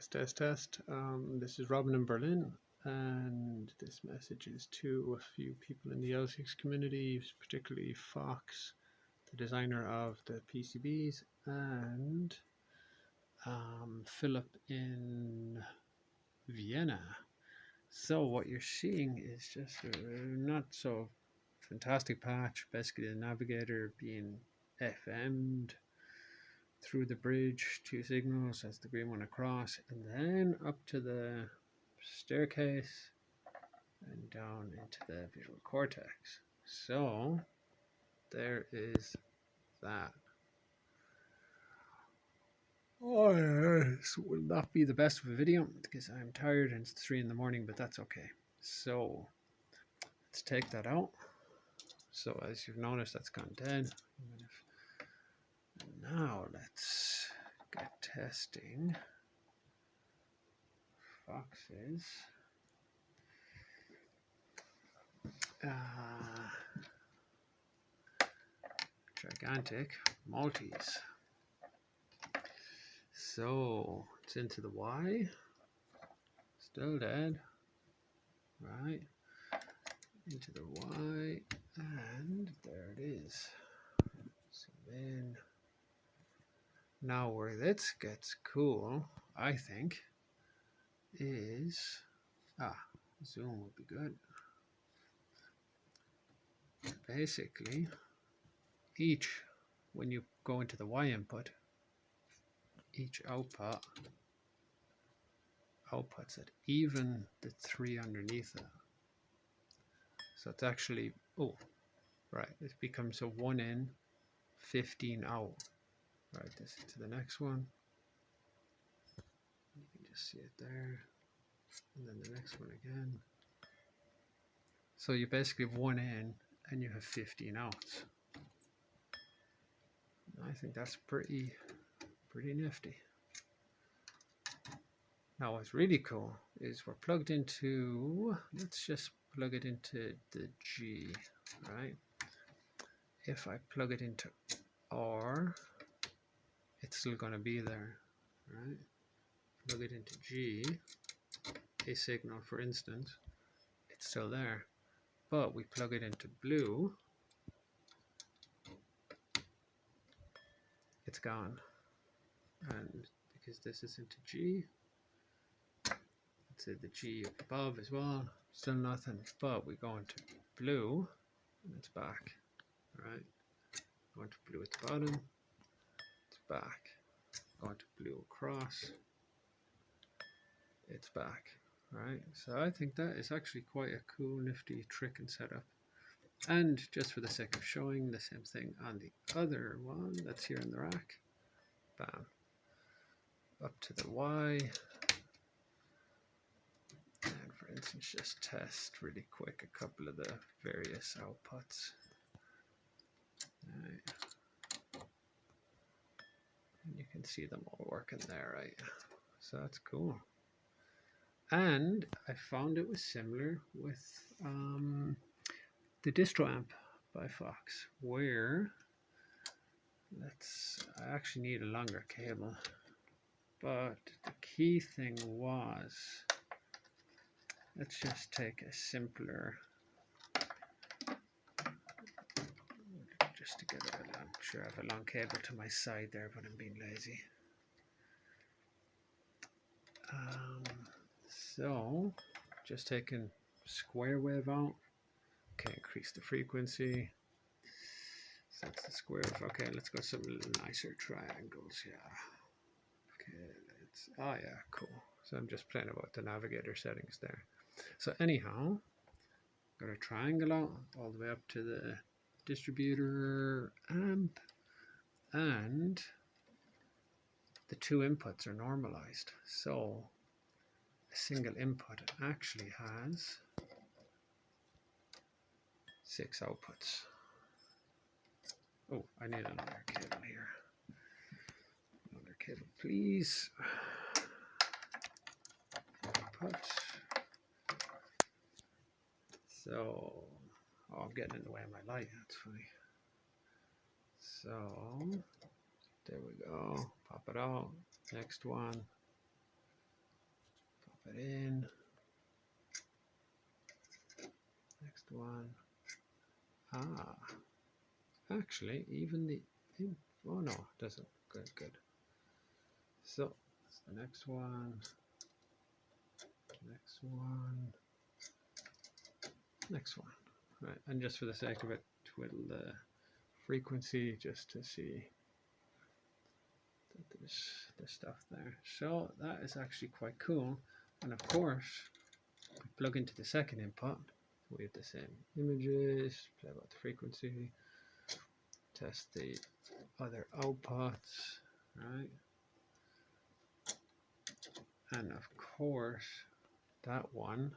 Test. This is Robin in Berlin, and this message is to a few people in the L6 community, particularly Fox, the designer of the PCBs, and Philip in Vienna. So what you're seeing is just a not so fantastic patch, basically the navigator being FM'd through the bridge, 2 signals as the green one across, and then up to the staircase and down into the visual cortex. So there is that. Oh, this will not be the best of a video because I'm tired and it's 3 in the morning, but that's okay. So let's take that out. So as you've noticed, that's gone dead. And now let's get testing Fox's gigantic multis. So it's into the Y, still dead, right? Into the Y, and there it is. So then, now where this gets cool, I think, is, zoom would be good. Basically, when you go into the Y input, each outputs at even the 3 underneath it. So it's actually, it becomes a 1 in, 15 out. Right, this to the next one. You can just see it there. And then the next one again. So you basically have 1 in and you have 15 outs. I think that's pretty nifty. Now what's really cool is we're plugged into, let's just plug it into the G, right? If I plug it into R, it's still going to be there, right? Plug it into G, a signal for instance, it's still there. But we plug it into blue, it's gone. And because this is into G, let's say the G up above as well, still nothing. But we go into blue, and it's back, right? Go into blue at the bottom, it's back. Go into blue across, it's back, right? So I think that is actually quite a cool, nifty trick and setup. And just for the sake of showing the same thing on the other one that's here in the rack, bam, up to the Y. And for instance, just test really quick a couple of the various outputs. Right. And you can see them all working there, right? So that's cool. And I found it was similar with the Distro Amp by Fox, where I actually need a longer cable, but the key thing was, let's just take a simpler, just to get it, I'm sure I have a long cable to my side there, but I'm being lazy. So just taking square wave out. Okay, increase the frequency. So that's the square wave. Okay, let's go some nicer triangles. Yeah. Okay, yeah, cool. So I'm just playing about the navigator settings there. So anyhow, got a triangle out all the way up to the distributor amp, and the 2 inputs are normalized. So a single input actually has 6 outputs. Oh, I need another cable here. Another cable, please. Output. So, I'm getting in the way of my light, that's funny. So, there we go. Pop it out. Next one. it in. Next one. Ah, actually, even the oh no, it doesn't. Good. So that's the next one. Next one. Right, and just for the sake of it, twiddle the frequency just to see that there's the stuff there. So that is actually quite cool. And of course, we plug into the second input. We have the same images, play about the frequency, test the other outputs, right? And of course, that one,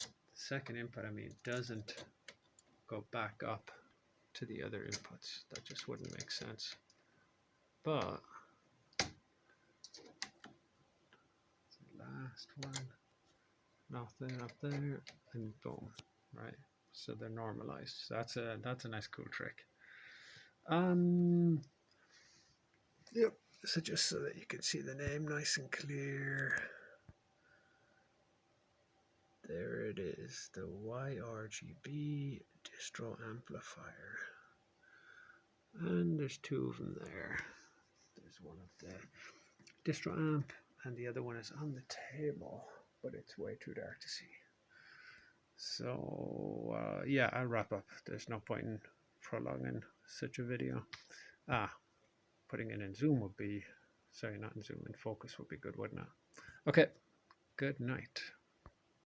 the second input, I mean, doesn't go back up to the other inputs. That just wouldn't make sense. But the last one, nothing up there, and boom, right? So they're normalized. So that's a nice cool trick. Yep. So just so that you can see the name nice and clear. There it is, the YRGB Distro Amplifier. And there's two of them there. There's one of the Distro Amp and the other one is on the table, but it's way too dark to see. So yeah, I'll wrap up. There's no point in prolonging such a video. Putting it in zoom would be, sorry, not in zoom, in focus would be good, wouldn't it? Okay, good night.